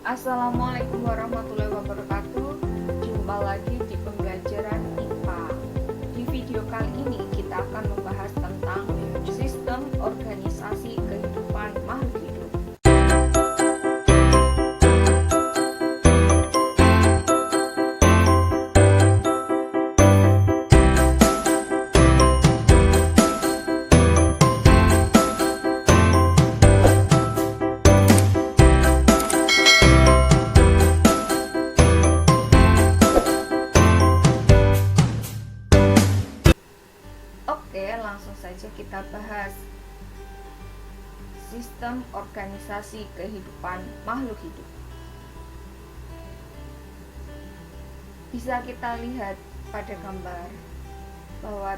Assalamualaikum warahmatullahi wabarakatuh. Jumpa lagi di pembelajaran IPA. Di video kali ini kita akan membahas tentang sistem organisasi kehidupan makhluk hidup. Oke, langsung saja kita bahas sistem organisasi kehidupan makhluk hidup. Bisa kita lihat pada gambar bahwa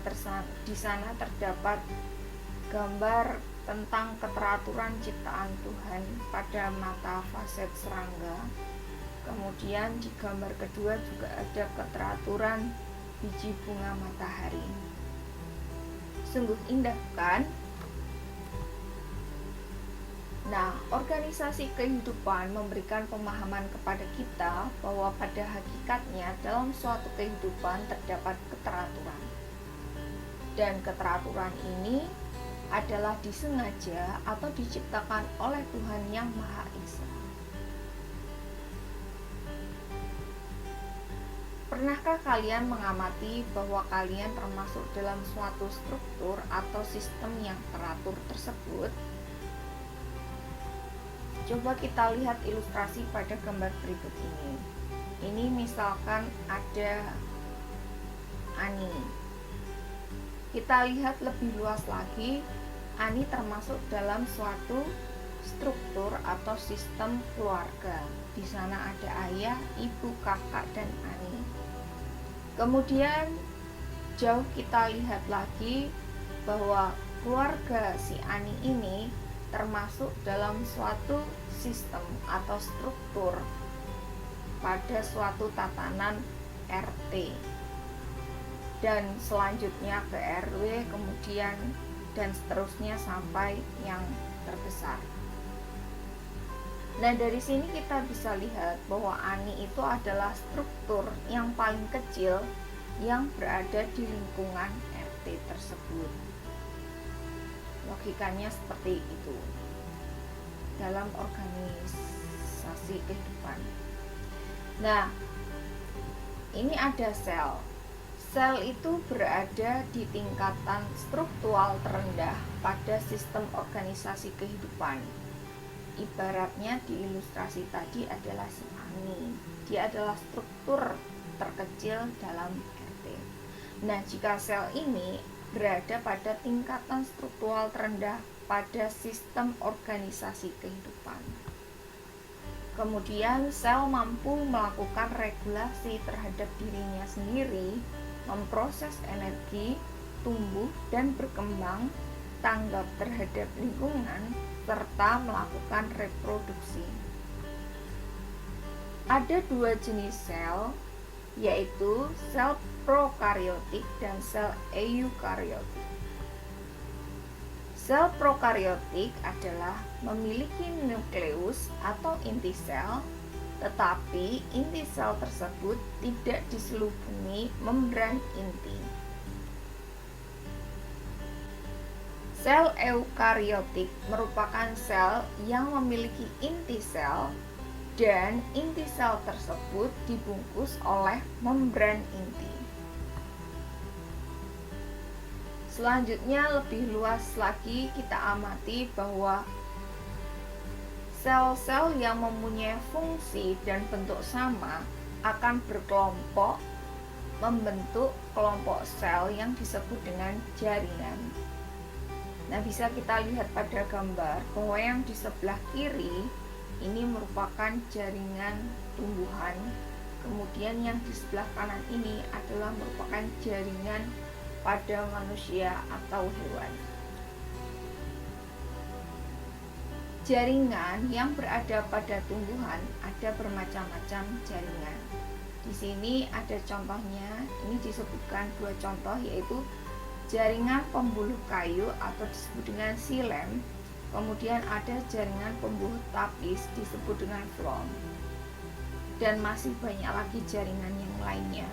di sana terdapat gambar tentang keteraturan ciptaan Tuhan pada mata faset serangga. Kemudian di gambar kedua juga ada keteraturan biji bunga matahari. Sungguh indah, bukan? Nah, organisasi kehidupan memberikan pemahaman kepada kita bahwa pada hakikatnya dalam suatu kehidupan terdapat keteraturan. Dan keteraturan ini adalah disengaja atau diciptakan oleh Tuhan Yang Maha Esa. Pernahkah kalian mengamati bahwa kalian termasuk dalam suatu struktur atau sistem yang teratur tersebut? Coba kita lihat ilustrasi pada gambar berikut ini. Ini misalkan ada Ani. Kita lihat lebih luas lagi, Ani termasuk dalam suatu struktur atau sistem keluarga. Di sana ada ayah, ibu, kakak, dan Ani. Kemudian jauh kita lihat lagi bahwa keluarga si Ani ini termasuk dalam suatu sistem atau struktur pada suatu tatanan RT. Dan selanjutnya ke RW, kemudian dan seterusnya sampai yang terbesar. Nah, dari sini kita bisa lihat bahwa Ani itu adalah struktur yang paling kecil yang berada di lingkungan RT tersebut. Logikanya seperti itu dalam organisasi kehidupan. Nah, ini ada sel. Sel itu berada di tingkatan struktural terendah pada sistem organisasi kehidupan. Ibaratnya di ilustrasi tadi adalah si Ani. Dia adalah struktur terkecil dalam RT. Nah, jika sel ini berada pada tingkatan struktural terendah pada sistem organisasi kehidupan, kemudian sel mampu melakukan regulasi terhadap dirinya sendiri, memproses energi, tumbuh dan berkembang, tanggap terhadap lingkungan, serta melakukan reproduksi. Ada dua jenis sel, yaitu sel prokariotik dan sel eukariotik. Sel prokariotik adalah memiliki nukleus atau inti sel, tetapi inti sel tersebut tidak diselubungi membran inti. Sel eukariotik merupakan sel yang memiliki inti sel dan inti sel tersebut dibungkus oleh membran inti. Selanjutnya lebih luas lagi kita amati bahwa sel-sel yang mempunyai fungsi dan bentuk sama akan berkelompok membentuk kelompok sel yang disebut dengan jaringan. Nah, bisa kita lihat pada gambar bahwa yang di sebelah kiri ini merupakan jaringan tumbuhan. Kemudian yang di sebelah kanan ini adalah merupakan jaringan pada manusia atau hewan. Jaringan yang berada pada tumbuhan ada bermacam-macam jaringan. Di sini ada contohnya, ini disebutkan dua contoh, yaitu jaringan pembuluh kayu atau disebut dengan xilem Kemudian ada jaringan pembuat tapis disebut dengan floem. Dan masih banyak lagi jaringan yang lainnya.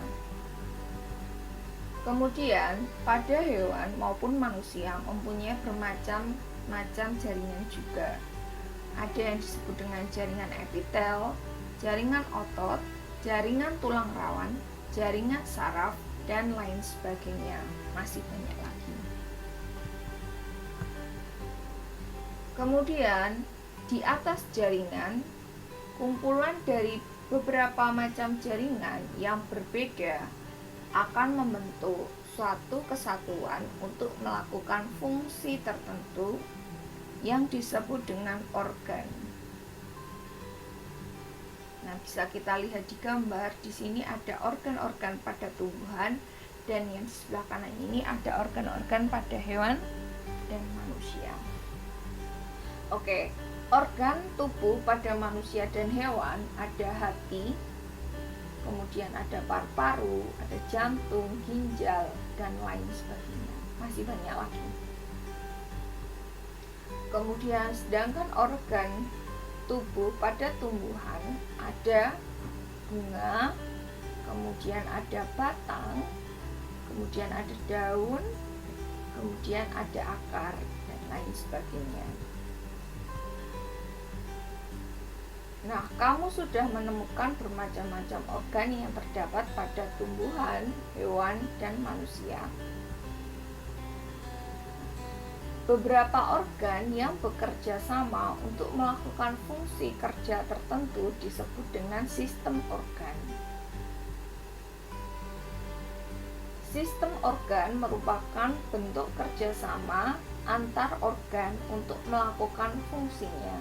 Kemudian pada hewan maupun manusia mempunyai bermacam-macam jaringan juga. Ada yang disebut dengan jaringan epitel, jaringan otot, jaringan tulang rawan, jaringan saraf, dan lain sebagainya. Masih banyak lagi. Kemudian di atas jaringan, kumpulan dari beberapa macam jaringan yang berbeda akan membentuk suatu kesatuan untuk melakukan fungsi tertentu yang disebut dengan organ. Nah, bisa kita lihat di gambar. Di sini ada organ-organ pada tumbuhan, dan yang di sebelah kanan ini ada organ-organ pada hewan dan manusia. Oke, organ tubuh pada manusia dan hewan ada hati, kemudian ada paru-paru, ada jantung, ginjal, dan lain sebagainya. Masih banyak lagi. Kemudian sedangkan organ tubuh pada tumbuhan ada bunga, kemudian ada batang, kemudian ada daun, kemudian ada akar, dan lain sebagainya. Nah, kamu sudah menemukan bermacam-macam organ yang terdapat pada tumbuhan, hewan, dan manusia. Beberapa organ yang bekerja sama untuk melakukan fungsi kerja tertentu disebut dengan sistem organ. Sistem organ merupakan bentuk kerjasama antar organ untuk melakukan fungsinya.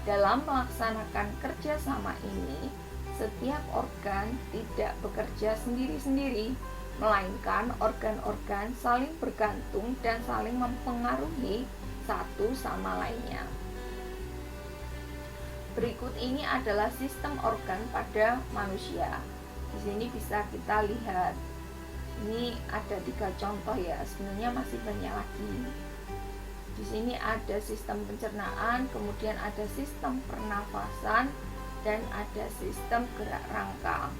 Dalam melaksanakan kerjasama ini, setiap organ tidak bekerja sendiri-sendiri, melainkan organ-organ saling bergantung dan saling mempengaruhi satu sama lainnya. Berikut ini adalah sistem organ pada manusia. Di sini bisa kita lihat. Ini ada 3 contoh ya, sebenarnya masih banyak lagi. Di sini ada sistem pencernaan, kemudian ada sistem pernafasan, dan ada sistem gerak rangka.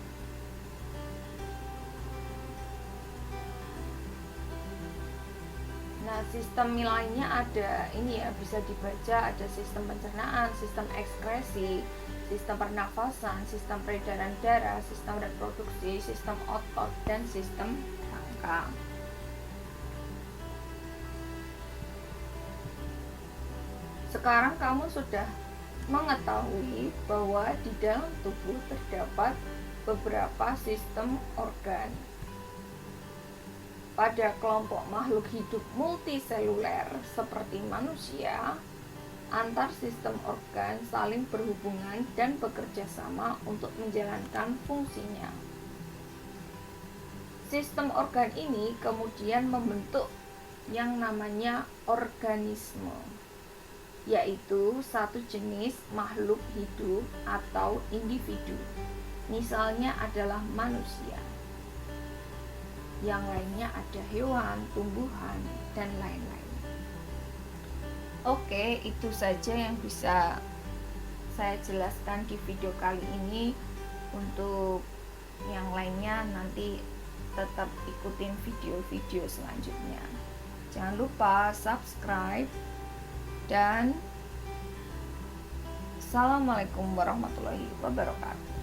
Nah, sistem lainnya ada ini ya, bisa dibaca, ada sistem pencernaan, sistem ekskresi, sistem pernafasan, sistem peredaran darah, sistem reproduksi, sistem otot, dan sistem rangka. Sekarang kamu sudah mengetahui bahwa di dalam tubuh terdapat beberapa sistem organ. Pada kelompok makhluk hidup multiseluler seperti manusia, antar sistem organ saling berhubungan dan bekerja sama untuk menjalankan fungsinya. Sistem organ ini kemudian membentuk yang namanya organisme, yaitu satu jenis makhluk hidup atau individu. Misalnya adalah manusia. Yang lainnya ada hewan, tumbuhan, dan lain-lain. Oke, itu saja yang bisa saya jelaskan di video kali ini. Untuk yang lainnya nanti tetap ikutin video-video selanjutnya. Jangan lupa subscribe. Dan assalamualaikum warahmatullahi wabarakatuh.